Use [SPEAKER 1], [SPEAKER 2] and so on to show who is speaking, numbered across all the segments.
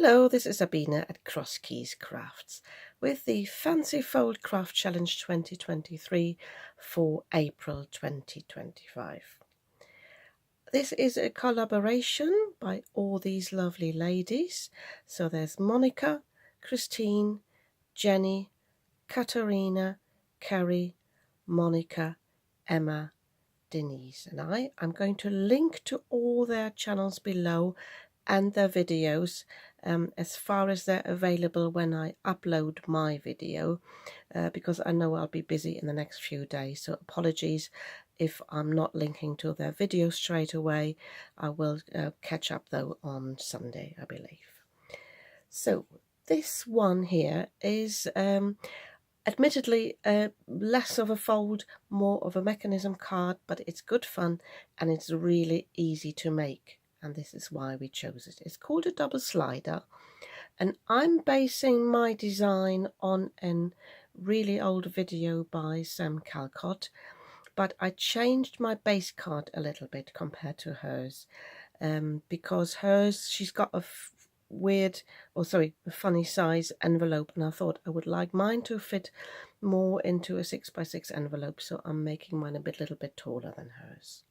[SPEAKER 1] Hello, this is Sabina at Cross Keys Crafts with the Fancy Fold Craft Challenge 2023 for April 2025. This is a collaboration by all these lovely ladies. So there's Monika, Christine, Jenny, Katarina, Carrie, Monika, Emma, Denise and I'm going to link to all their channels below and their videos as far as they're available when I upload my video, because I know I'll be busy in the next few days, so apologies if I'm not linking to their video straight away. I will catch up though on Sunday, I believe. So this one here is admittedly less of a fold, more of a mechanism card, but it's good fun and it's really easy to make, and this is why we chose it. It's called a double slider, and I'm basing my design on a really old video by Sam Calcott, but I changed my base card a little bit compared to hers, because hers, she's got a funny size envelope, and I thought I would like mine to fit more into a 6x6 envelope, so I'm making mine a little bit taller than hers.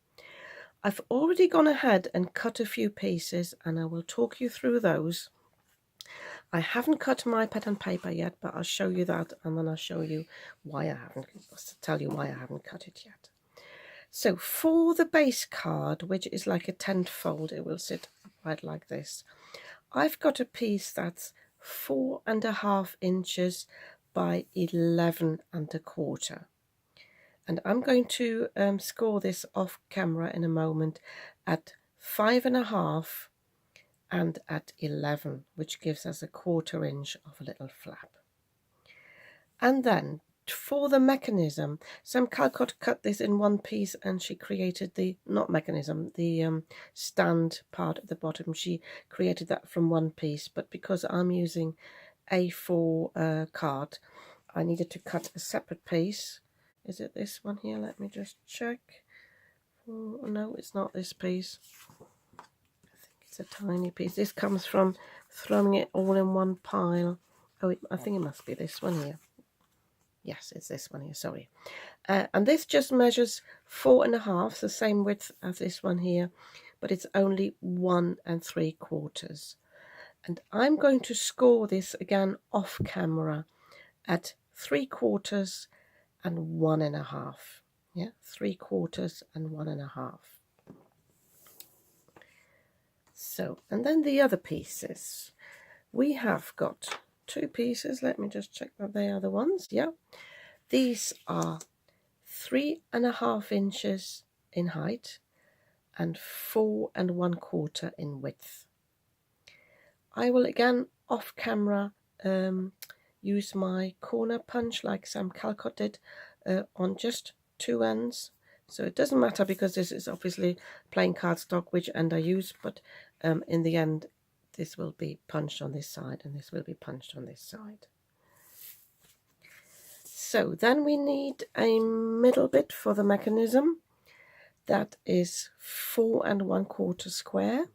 [SPEAKER 1] I've already gone ahead and cut a few pieces, and I will talk you through those. I haven't cut my pen and paper yet, but I'll show you that, and then I'll show you why I haven't, tell you why I haven't cut it yet. So for the base card, which is like a tent fold, it will sit right like this. I've got a piece that's 4.5 inches by 11.25, and I'm going to score this off camera in a moment at 5.5 and at 11, which gives us a 1/4 inch of a little flap. And then for the mechanism, Sam Calcott cut this in one piece, and she created the, not mechanism, the stand part at the bottom. She created that from one piece, but because I'm using A4 card, I needed to cut a separate piece. Is it this one here? Let me just check. Oh, no, it's not this piece. I think it's a tiny piece. This comes from throwing it all in one pile. Oh, I think it must be this one here. Yes, it's this one here, sorry. And this just measures 4.5, the same width as this one here, but it's only 1 3/4. And I'm going to score this again off camera at 3/4 and 1.5. Yeah, 3/4 and 1.5. So, and then the other pieces. We have got 2 pieces. Let me just check that they are the ones. Yeah, these are 3.5 inches in height and 4 1/4 in width. I will again off camera use my corner punch like Sam Calcott did on just 2 ends. So it doesn't matter, because this is obviously plain cardstock which end I use, but in the end this will be punched on this side and this will be punched on this side. So then we need a middle bit for the mechanism. That is 4 1/4 square.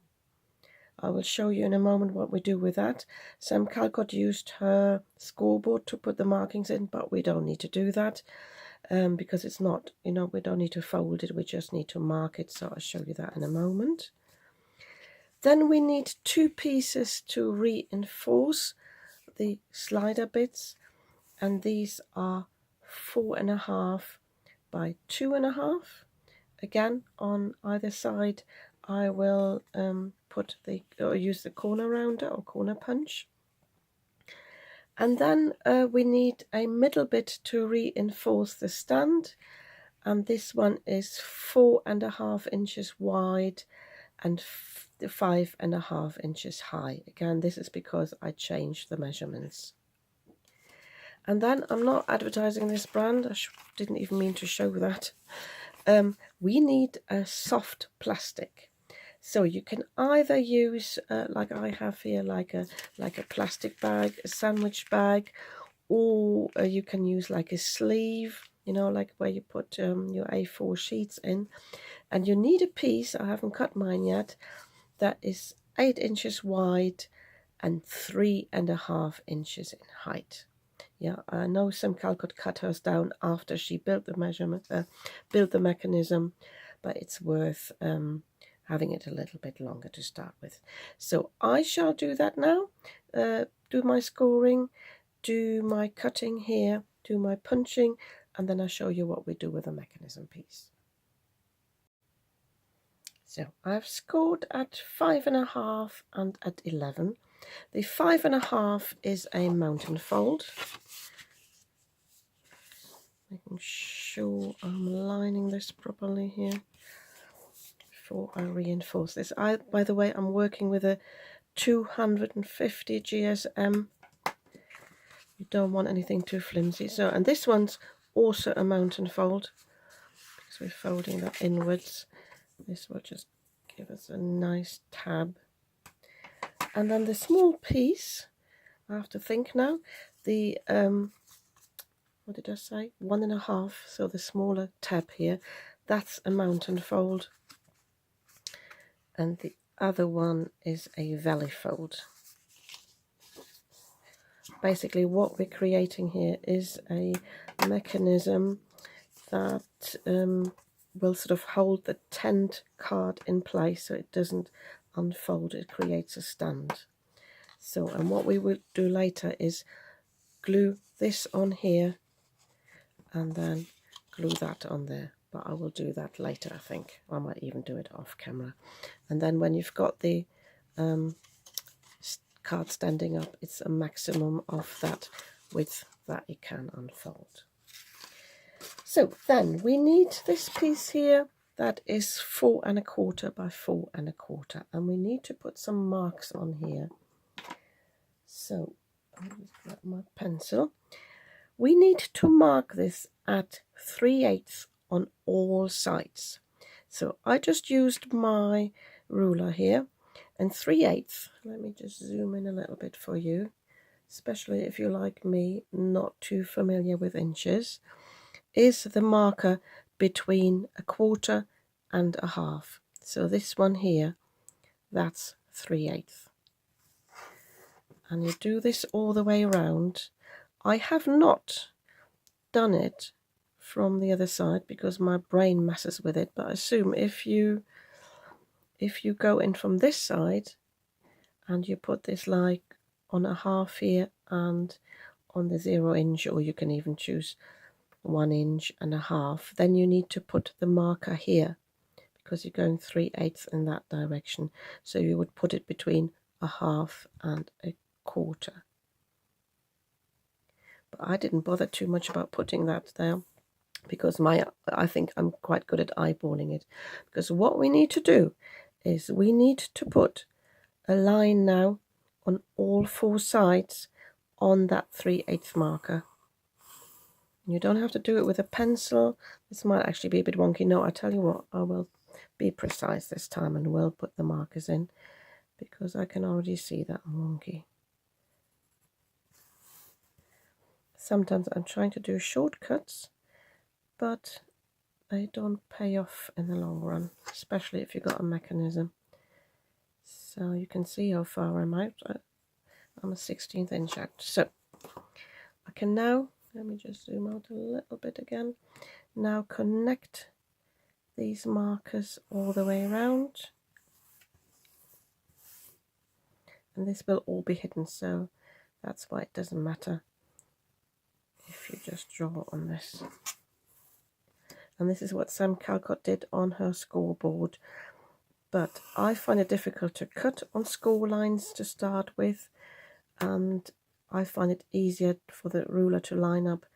[SPEAKER 1] I will show you in a moment what we do with that. Sam Calcott used her scoreboard to put the markings in, but we don't need to do that because it's not, we don't need to fold it, we just need to mark it, so I'll show you that in a moment. Then we need 2 pieces to reinforce the slider bits, and these are 4.5 by 2.5. Again, on either side I will use the corner rounder or corner punch. And then we need a middle bit to reinforce the stand, and this one is 4.5 inches wide and 5.5 inches high. Again, this is because I changed the measurements. And then, I'm not advertising this brand, I didn't even mean to show that. We need a soft plastic. So you can either use, like I have here, like a plastic bag, a sandwich bag, or you can use like a sleeve, like where you put your A4 sheets in. And you need a piece, I haven't cut mine yet, that is 8 inches wide and 3.5 inches in height. Yeah, I know some Calcutta cut hers down after she built the mechanism, but it's worth having it a little bit longer to start with. So I shall do that now, do my scoring, do my cutting here, do my punching, and then I'll show you what we do with the mechanism piece. So I've scored at 5.5 and at 11. The 5.5 is a mountain fold. Making sure I'm lining this properly here before I reinforce this. By the way, I'm working with a 250 GSM. You don't want anything too flimsy. So, and this one's also a mountain fold because we're folding that inwards. This will just give us a nice tab. And then the small piece, I have to think now, the what did I say? 1.5, so the smaller tab here, that's a mountain fold. And the other one is a valley fold. Basically what we're creating here is a mechanism that will sort of hold the tent card in place so it doesn't unfold. It creates a stand. So, and what we will do later is glue this on here and then glue that on there. But I will do that later, I think. I might even do it off camera. And then when you've got the card standing up, it's a maximum of that width that it can unfold. So then we need this piece here that is 4.25 by 4.25, and we need to put some marks on here. So I'll just grab my pencil. We need to mark this at 3/8 on all sides. So I just used my ruler here, and 3/8, let me just zoom in a little bit for you, especially if you're like me, not too familiar with inches, is the marker between 1/4 and 1/2. So this one here, that's 3/8. And you do this all the way around. I have not done it from the other side because my brain messes with it, but I assume if you go in from this side and you put this like on 1/2 here and on the 0 inch, or you can even choose 1.5 inches, then you need to put the marker here because you're going 3/8 in that direction. So you would put it between 1/2 and 1/4. But I didn't bother too much about putting that there because I think I'm quite good at eyeballing it. Because what we need to do is we need to put a line now on all 4 sides on that 3/8 marker. You don't have to do it with a pencil. This might actually be a bit wonky. No, I tell you what, I will be precise this time and will put the markers in because I can already see that I'm wonky. Sometimes I'm trying to do shortcuts, but they don't pay off in the long run, especially if you've got a mechanism. So you can see how far I'm out. I'm a 1/16 inch out. So I can now, let me just zoom out a little bit again, now connect these markers all the way around. And this will all be hidden, so that's why it doesn't matter if you just draw on this. And this is what Sam Calcott did on her scoreboard. But I find it difficult to cut on score lines to start with, and I find it easier for the ruler to line up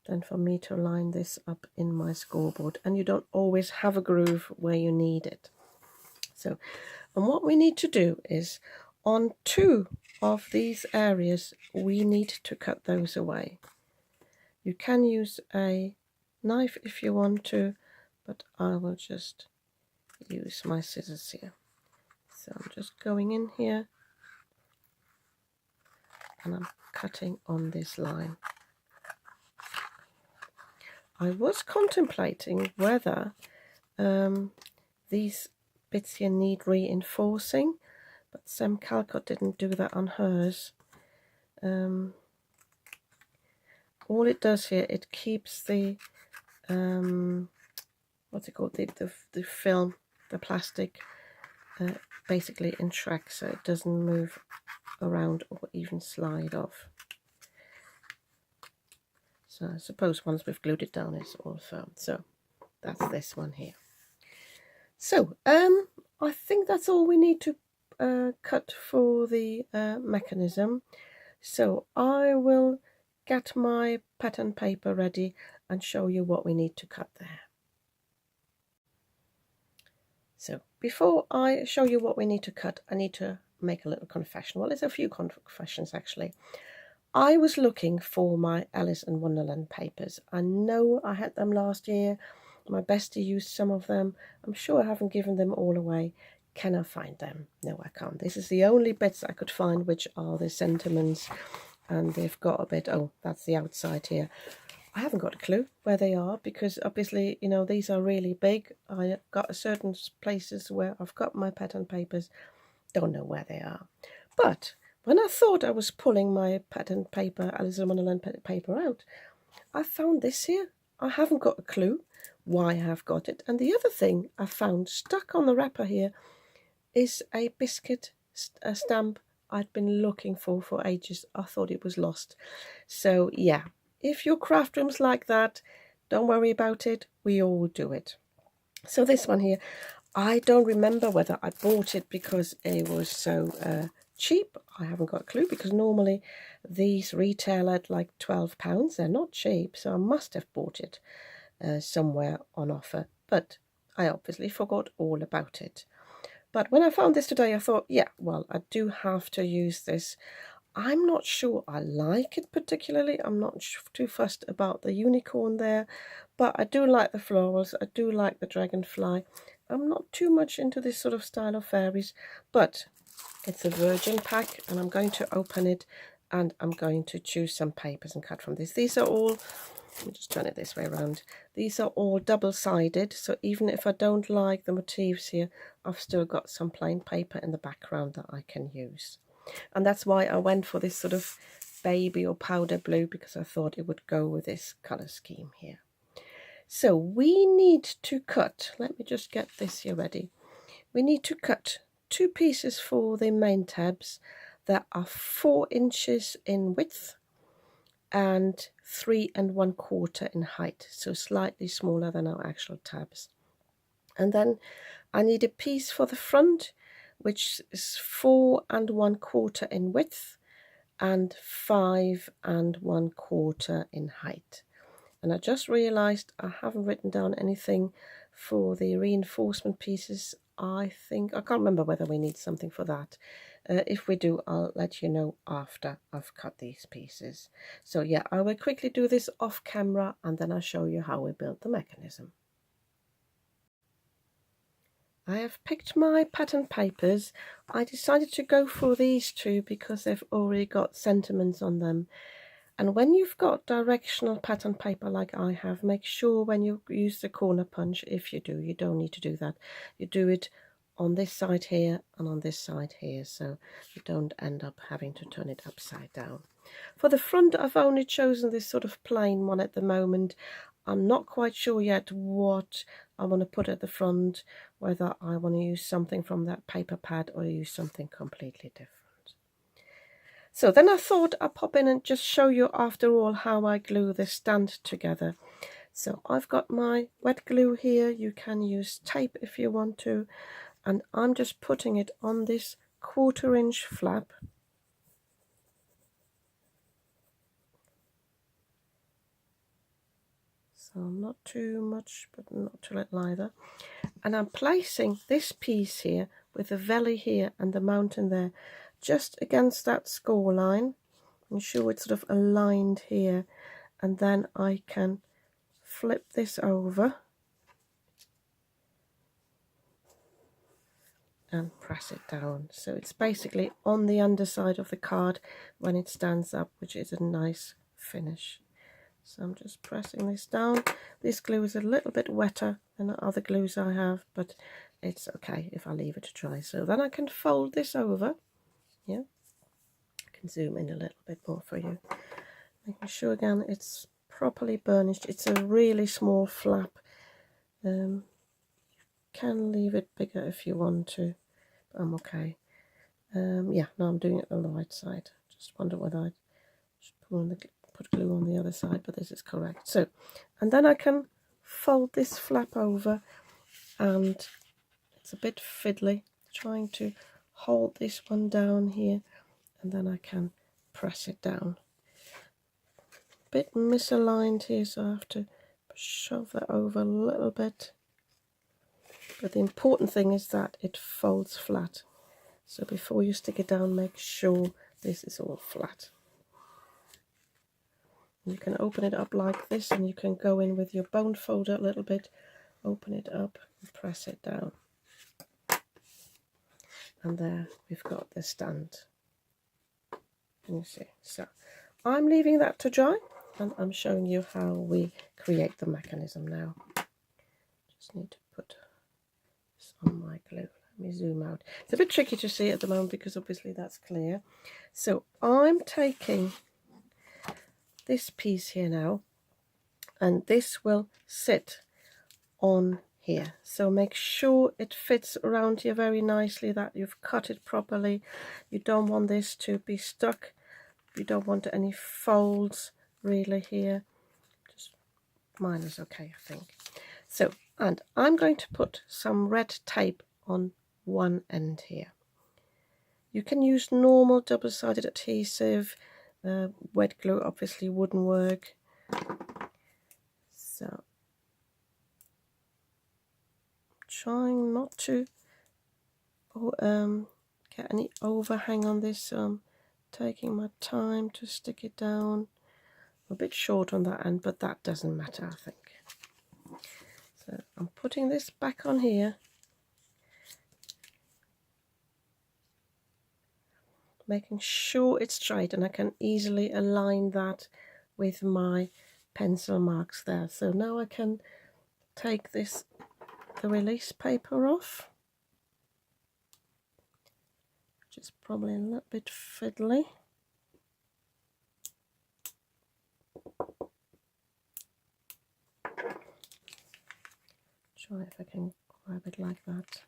[SPEAKER 1] than for me to line this up in my scoreboard. And you don't always have a groove where you need it. So, and what we need to do is on 2 of these areas, we need to cut those away. You can use a knife if you want to, but I will just use my scissors here. So I'm just going in here and I'm cutting on this line. I was contemplating whether these bits here need reinforcing, but Sem Calcott didn't do that on hers. All it does here, it keeps the what's it called, the film, the plastic, basically in track, so it doesn't move around or even slide off. So I suppose once we've glued it down, it's all firm. So that's this one here. So I think that's all we need to cut for the mechanism. So I will get my pattern paper ready and show you what we need to cut there. So before I show you what we need to cut, I need to make a little confession. Well, there's a few confessions actually. I was looking for my Alice in Wonderland papers. I know I had them last year. My bestie used some of them. I'm sure I haven't given them all away. Can I find them? No, I can't. This is the only bits I could find, which are the sentiments, and they've got a bit, oh, that's the outside here. I haven't got a clue where they are, because obviously, you know, these are really big. I got certain places where I've got my pattern papers, don't know where they are. But when I thought I was pulling my pattern paper, Alice in Wonderland paper out, I found this here. I haven't got a clue why I have got it. And the other thing I found stuck on the wrapper here is a biscuit stamp I'd been looking for ages. I thought it was lost. So yeah, if your craft room's like that, don't worry about it. We all do it. So this one here, I don't remember whether I bought it because it was so cheap. I haven't got a clue, because normally these retail at like £12. They're not cheap, so I must have bought it somewhere on offer, but I obviously forgot all about it. But when I found this today, I thought, yeah, well, I do have to use this. I'm not sure I like it particularly. I'm not too fussed about the unicorn there, but I do like the florals. I do like the dragonfly. I'm not too much into this sort of style of fairies, but it's a virgin pack, and I'm going to open it, and I'm going to choose some papers and cut from this. These are all, let me just turn it this way around. These are all double-sided, so even if I don't like the motifs here, I've still got some plain paper in the background that I can use. And that's why I went for this sort of baby or powder blue, because I thought it would go with this colour scheme here. So we need to cut, let me just get this here ready. We need to cut 2 pieces for the main tabs that are 4 inches in width and 3 1/4 in height, so slightly smaller than our actual tabs. And then I need a piece for the front, which is 4 1/4 in width and 5 1/4 in height. And I just realized I haven't written down anything for the reinforcement pieces. I think, I can't remember whether we need something for that. If we do, I'll let you know after I've cut these pieces. So yeah, I will quickly do this off camera, and then I'll show you how we build the mechanism. I have picked my pattern papers. I decided to go for these 2 because they've already got sentiments on them. And when you've got directional pattern paper like I have, make sure when you use the corner punch, if you do, you don't need to do that. You do it on this side here and on this side here, so you don't end up having to turn it upside down. For the front, I've only chosen this sort of plain one at the moment. I'm not quite sure yet what I want to put at the front, whether I want to use something from that paper pad or use something completely different. So then I thought I'd pop in and just show you after all how I glue this stand together. So I've got my wet glue here. You can use tape if you want to. And I'm just putting it on this 1/4 inch flap. So not too much, but not too little either. And I'm placing this piece here with the valley here and the mountain there, just against that score line. Ensure it's sort of aligned here, and then I can flip this over and press it down. So it's basically on the underside of the card when it stands up, which is a nice finish. So I'm just pressing this down. This glue is a little bit wetter than the other glues I have, but it's okay if I leave it to dry. So then I can fold this over. Yeah, I can zoom in a little bit more for you, making sure again it's properly burnished. It's a really small flap. You can leave it bigger if you want to, but I'm okay. Yeah, no, I'm doing it on the right side. Just wonder whether I should put glue on the other side, but this is correct. So, and then I can fold this flap over, and it's a bit fiddly trying to hold this one down here, and then I can press it down. A bit misaligned here, so I have to shove that over a little bit. But the important thing is that it folds flat. So before you stick it down, make sure this is all flat. You can open it up like this, and you can go in with your bone folder a little bit, open it up and press it down. And there we've got the stand. Can you see? So I'm leaving that to dry, and I'm showing you how we create the mechanism now. Just need to put this on my glue. Let me zoom out. It's a bit tricky to see at the moment because obviously that's clear. So I'm taking this piece here now, and this will sit on here. So make sure it fits around here very nicely, that you've cut it properly. You don't want this to be stuck. You don't want any folds really here. Just mine is okay, I think. So, and I'm going to put some red tape on one end here. You can use normal double-sided adhesive. Wet glue obviously wouldn't work. So trying not to get any overhang on this, so I'm taking my time to stick it down. I'm a bit short on that end, but that doesn't matter, I think. So I'm putting this back on here, making sure it's straight, and I can easily align that with my pencil marks there. So now I can take the release paper off, which is probably a little bit fiddly. Try if I can grab it like that.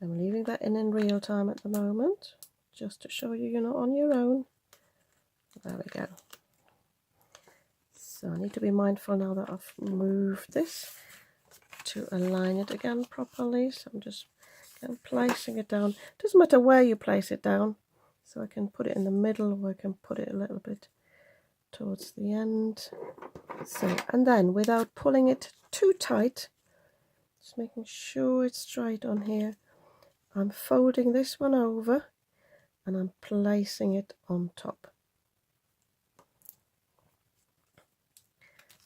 [SPEAKER 1] I'm leaving that in real time at the moment, just to show you you're not on your own. There we go. So I need to be mindful now that I've moved this to align it again properly. So I'm just placing it down. Doesn't matter where you place it down. So I can put it in the middle, or I can put it a little bit towards the end. So, and then without pulling it too tight, just making sure it's straight on here, I'm folding this one over and I'm placing it on top.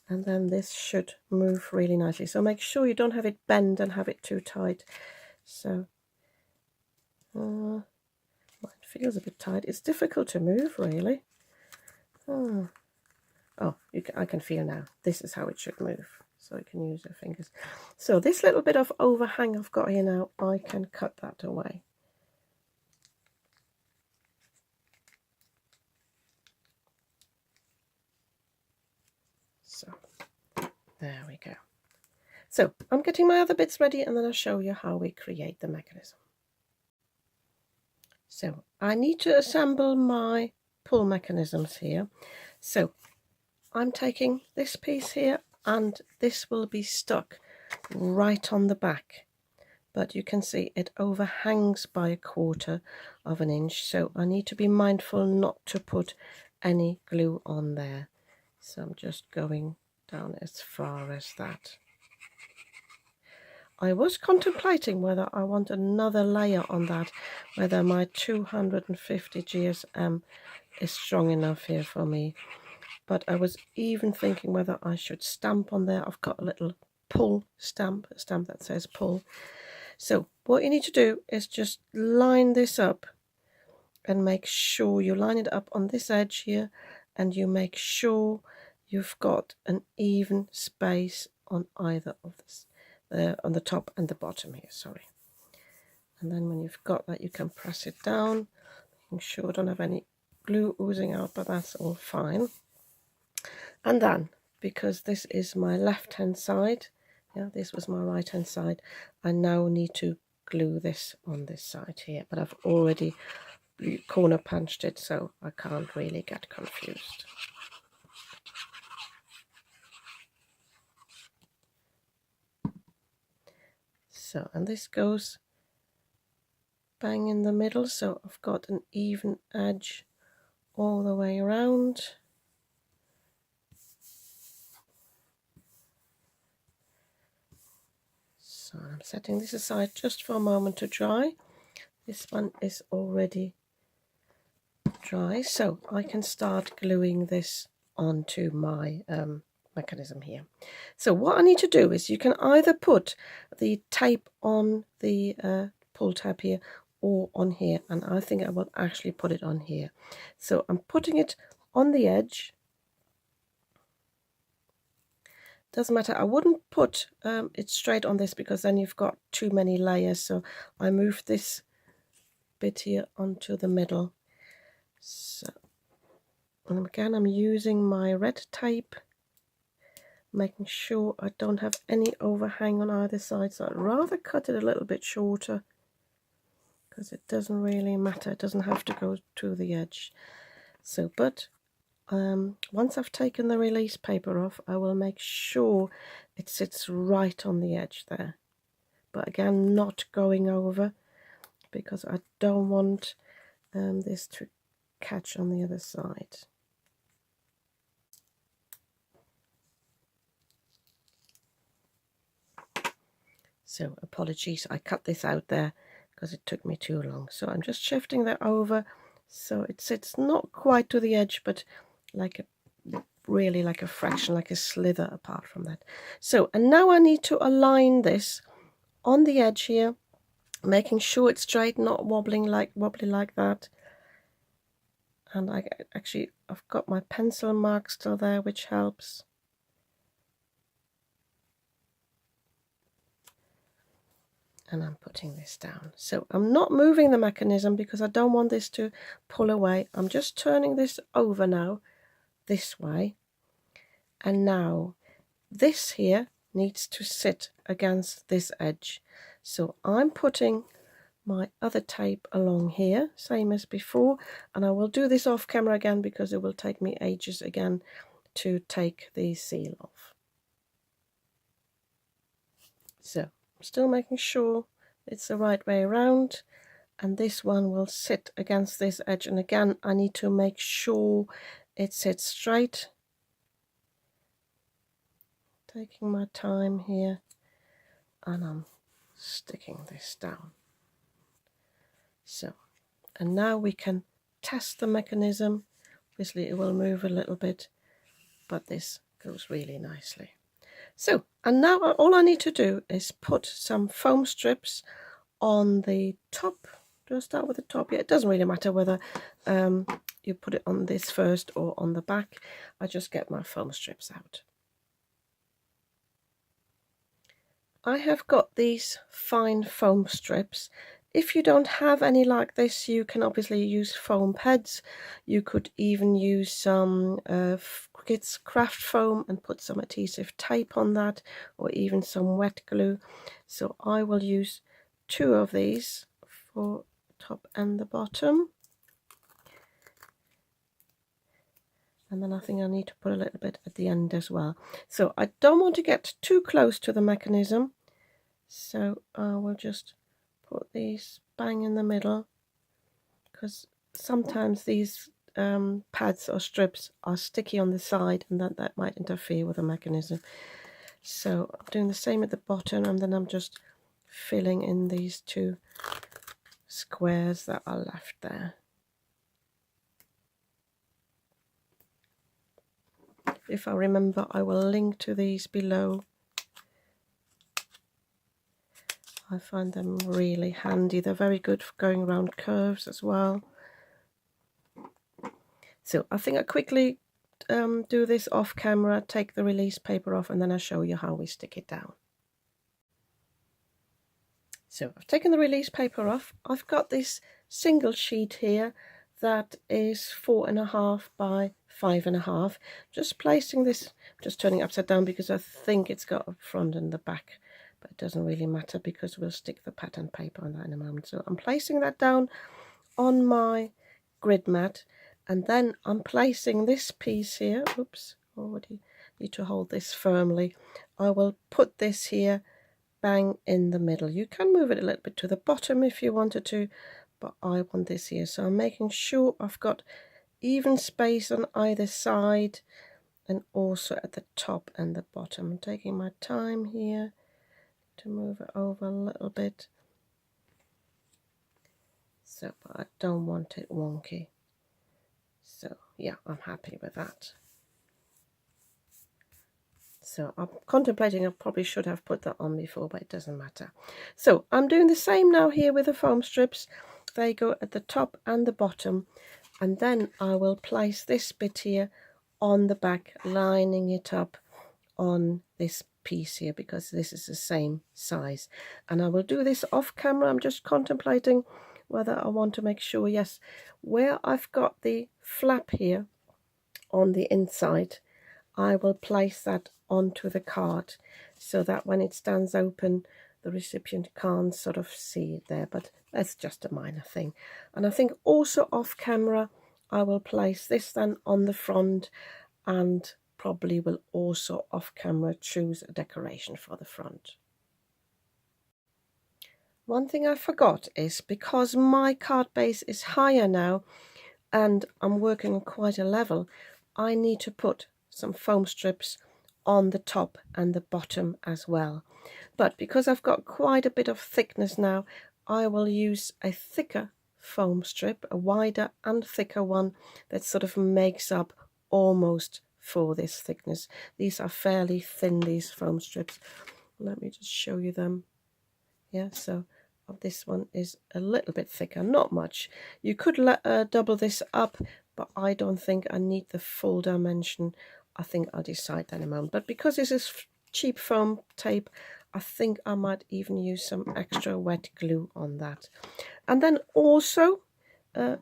[SPEAKER 1] And then this should move really nicely. So make sure you don't have it bend and have it too tight. So it feels a bit tight. It's difficult to move really. Oh, I can feel now. This is how it should move. So you can use your fingers. So this little bit of overhang I've got here now, I can cut that away. So there we go. So I'm getting my other bits ready, and then I'll show you how we create the mechanism. So I need to assemble my pull mechanisms here. So I'm taking this piece here, and this will be stuck right on the back. But you can see it overhangs by 1/4 of an inch. So I need to be mindful not to put any glue on there. So I'm just going down as far as that. I was contemplating whether I want another layer on that, whether my 250 GSM is strong enough here for me. But I was even thinking whether I should stamp on there. I've got a little pull stamp, a stamp that says pull. So what you need to do is just line this up and make sure you line it up on this edge here and you make sure you've got an even space on either of this, on the top and the bottom here, sorry. And then when you've got that, you can press it down, making sure I don't have any glue oozing out, but that's all fine. And then, because this is my left hand side, yeah, this was my right hand side, I now need to glue this on this side here, but I've already corner punched it, so I can't really get confused. So, and this goes bang in the middle, so I've got an even edge all the way around. So I'm setting this aside just for a moment to dry. This one is already dry, so I can start gluing this onto my mechanism here. So what I need to do is, you can either put the tape on the pull tab here or on here, and I think I will actually put it on here. So I'm putting it on the edge. Doesn't matter, I wouldn't put it straight on this because then you've got too many layers, so I move this bit here onto the middle. So, and again I'm using my red tape, making sure I don't have any overhang on either side, so I'd rather cut it a little bit shorter because it doesn't really matter, it doesn't have to go to the edge. So, but once I've taken the release paper off, I will make sure it sits right on the edge there, but again not going over, because I don't want this to catch on the other side. So apologies, I cut this out there because it took me too long. So I'm just shifting that over so it sits not quite to the edge, but like a really like a fraction, like a slither apart from that. So, and now I need to align this on the edge here, making sure it's straight, not wobbly like that. And I've got my pencil mark still there, which helps. And I'm putting this down. So I'm not moving the mechanism because I don't want this to pull away. I'm just turning this over now, this way. And now this here needs to sit against this edge. So I'm putting my other tape along here, same as before. And I will do this off camera again because it will take me ages again to take the seal off. So I'm still making sure it's the right way around, and this one will sit against this edge, and again I need to make sure it sits straight, taking my time here, and I'm sticking this down. So, and now we can test the mechanism. Obviously it will move a little bit, but this goes really nicely. So, and now all I need to do is put some foam strips on the top. Do I start with the top? Yeah, it doesn't really matter whether you put it on this first or on the back. I just get my foam strips out. I have got these fine foam strips. If you don't have any like this, you can obviously use foam pads. You could even use some Kids craft foam and put some adhesive tape on that, or even some wet glue. So I will use 2 of these for the top and the bottom. And then I think I need to put a little bit at the end as well. So I don't want to get too close to the mechanism. So I will just put these bang in the middle, because sometimes these pads or strips are sticky on the side, and that might interfere with the mechanism. So I'm doing the same at the bottom, and then I'm just filling in these 2 squares that are left there. If I remember, I will link to these below. I find them really handy. They're very good for going around curves as well. So I think I quickly do this off camera, take the release paper off, and then I'll show you how we stick it down. So I've taken the release paper off. I've got this single sheet here that is 4.5 by 5.5. Just placing this, just turning it upside down because I think it's got a front and the back, but it doesn't really matter because we'll stick the pattern paper on that in a moment. So I'm placing that down on my grid mat, and then I'm placing this piece here. Oops, already need to hold this firmly. I will put this here bang in the middle. You can move it a little bit to the bottom if you wanted to, but I want this here. So I'm making sure I've got even space on either side and also at the top and the bottom. I'm taking my time here to move it over a little bit. So, but I don't want it wonky. So yeah, I'm happy with that. So I'm contemplating, I probably should have put that on before, but it doesn't matter. So I'm doing the same now here with the foam strips. They go at the top and the bottom, and then I will place this bit here on the back, lining it up on this piece here because this is the same size. And I will do this off camera. I'm just contemplating whether I want to make sure, yes, where I've got the flap here on the inside, I will place that onto the card so that when it stands open the recipient can't sort of see it there, but that's just a minor thing. And I think also off camera I will place this then on the front, and probably will also off camera choose a decoration for the front. One thing I forgot is, because my card base is higher now and I'm working on quite a level, I need to put some foam strips on the top and the bottom as well. But because I've got quite a bit of thickness now, I will use a thicker foam strip, a wider and thicker one that sort of makes up almost for this thickness. These are fairly thin, these foam strips. Let me just show you them. Yeah, so this one is a little bit thicker, not much. You could double this up, but I don't think I need the full dimension. I think I'll decide that in a moment. But because this is cheap foam tape, I think I might even use some extra wet glue on that. And then also, it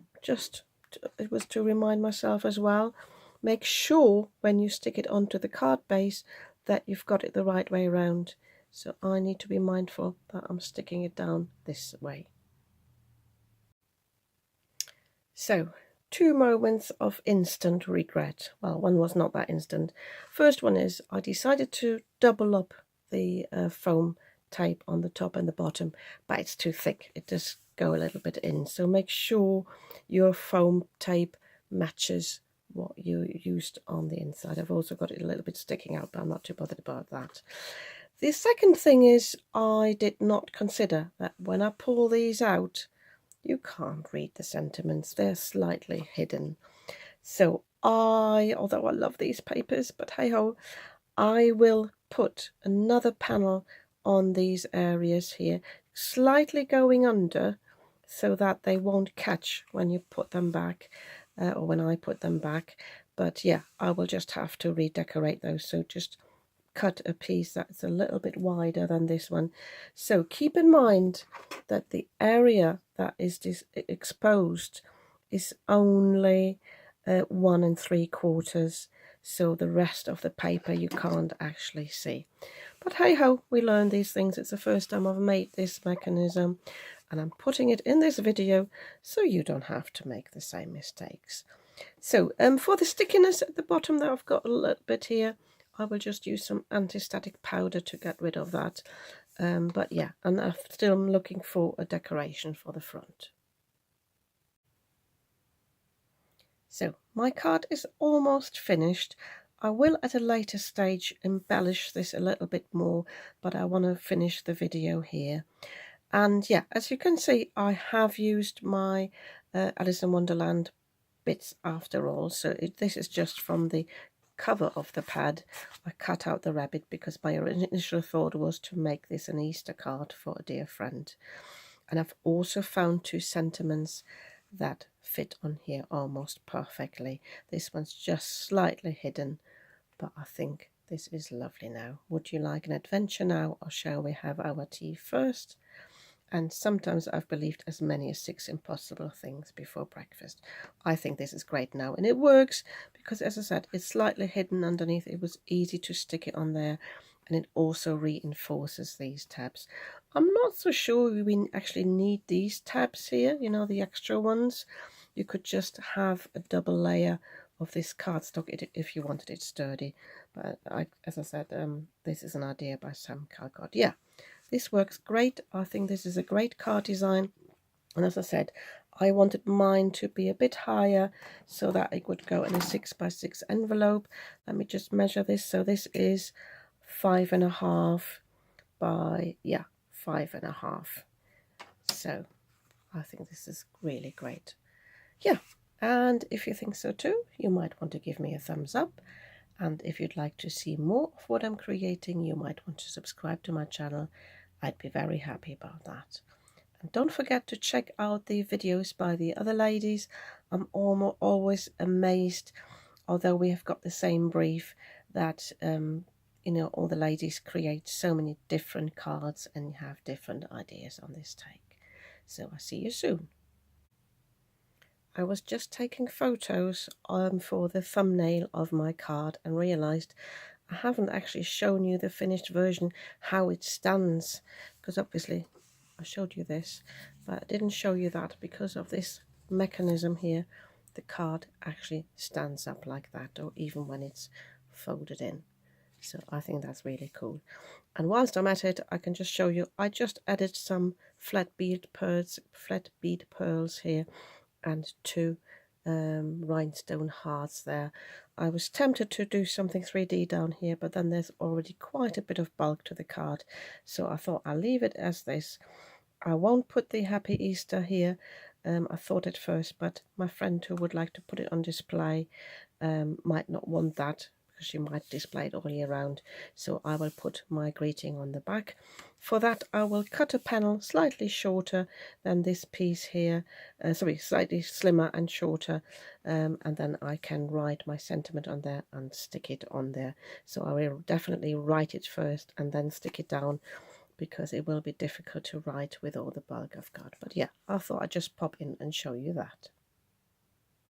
[SPEAKER 1] was to remind myself as well, make sure when you stick it onto the card base that you've got it the right way around. So I need to be mindful that I'm sticking it down this way. So, 2 moments of instant regret. Well, one was not that instant. First one is I decided to double up the foam tape on the top and the bottom, but it's too thick. It does go a little bit in. So make sure your foam tape matches what you used on the inside. I've also got it a little bit sticking out, but I'm not too bothered about that. The second thing is I did not consider that when I pull these out, you can't read the sentiments. They're slightly hidden. So although I love these papers, but hey ho, I will put another panel on these areas here, slightly going under so that they won't catch when you put them back, or when I put them back. But yeah, I will just have to redecorate those. So just cut a piece that's a little bit wider than this one. So keep in mind that the area that is exposed is only 1 3/4, so the rest of the paper you can't actually see. But hey ho, we learn these things. It's the first time I've made this mechanism, and I'm putting it in this video so you don't have to make the same mistakes. So for the stickiness at the bottom that I've got a little bit here, I will just use some anti-static powder to get rid of that. But yeah, and I'm still looking for a decoration for the front. So my card is almost finished. I will at a later stage embellish this a little bit more, but I want to finish the video here. And yeah, as you can see, I have used my Alice in Wonderland bits after all. So this is just from the cover of the pad. I cut out the rabbit because my initial thought was to make this an Easter card for a dear friend. And I've also found 2 sentiments that fit on here almost perfectly. This one's just slightly hidden, but I think this is lovely now. Would you like an adventure now, or shall we have our tea first? And sometimes I've believed as many as 6 impossible things before breakfast. I think this is great now, and it works because, as I said, it's slightly hidden underneath. It was easy to stick it on there, and it also reinforces these tabs. I'm not so sure we actually need these tabs here, you know, the extra ones. You could just have a double layer of this cardstock if you wanted it sturdy. But as I said, this is an idea by Sam Calcott. Yeah, this works great. I think this is a great card design. And as I said, I wanted mine to be a bit higher so that it would go in a 6x6 envelope. Let me just measure this. So this is 5.5 by, yeah, 5.5. So I think this is really great. Yeah, and if you think so too, you might want to give me a thumbs up. And if you'd like to see more of what I'm creating, you might want to subscribe to my channel. I'd be very happy about that. And don't forget to check out the videos by the other ladies. I'm always amazed, although we have got the same brief, that you know, all the ladies create so many different cards and have different ideas on this take. So I'll see you soon. I was just taking photos for the thumbnail of my card and realised I haven't actually shown you the finished version, how it stands, because obviously I showed you this, but I didn't show you that because of this mechanism here. The card actually stands up like that, or even when it's folded in. So I think that's really cool. And whilst I'm at it, I can just show you, I just added some flat bead pearls here, and 2 rhinestone hearts there. I was tempted to do something 3D down here, but then there's already quite a bit of bulk to the card, so I thought I'll leave it as this. I won't put the Happy Easter here. I thought at first, but my friend who would like to put it on display might not want that, because she might display it all year round, so I will put my greeting on the back. For that, I will cut a panel slightly shorter than this piece here, slightly slimmer and shorter, and then I can write my sentiment on there and stick it on there. So I will definitely write it first and then stick it down, because it will be difficult to write with all the bulk I've got. But yeah, I thought I'd just pop in and show you that.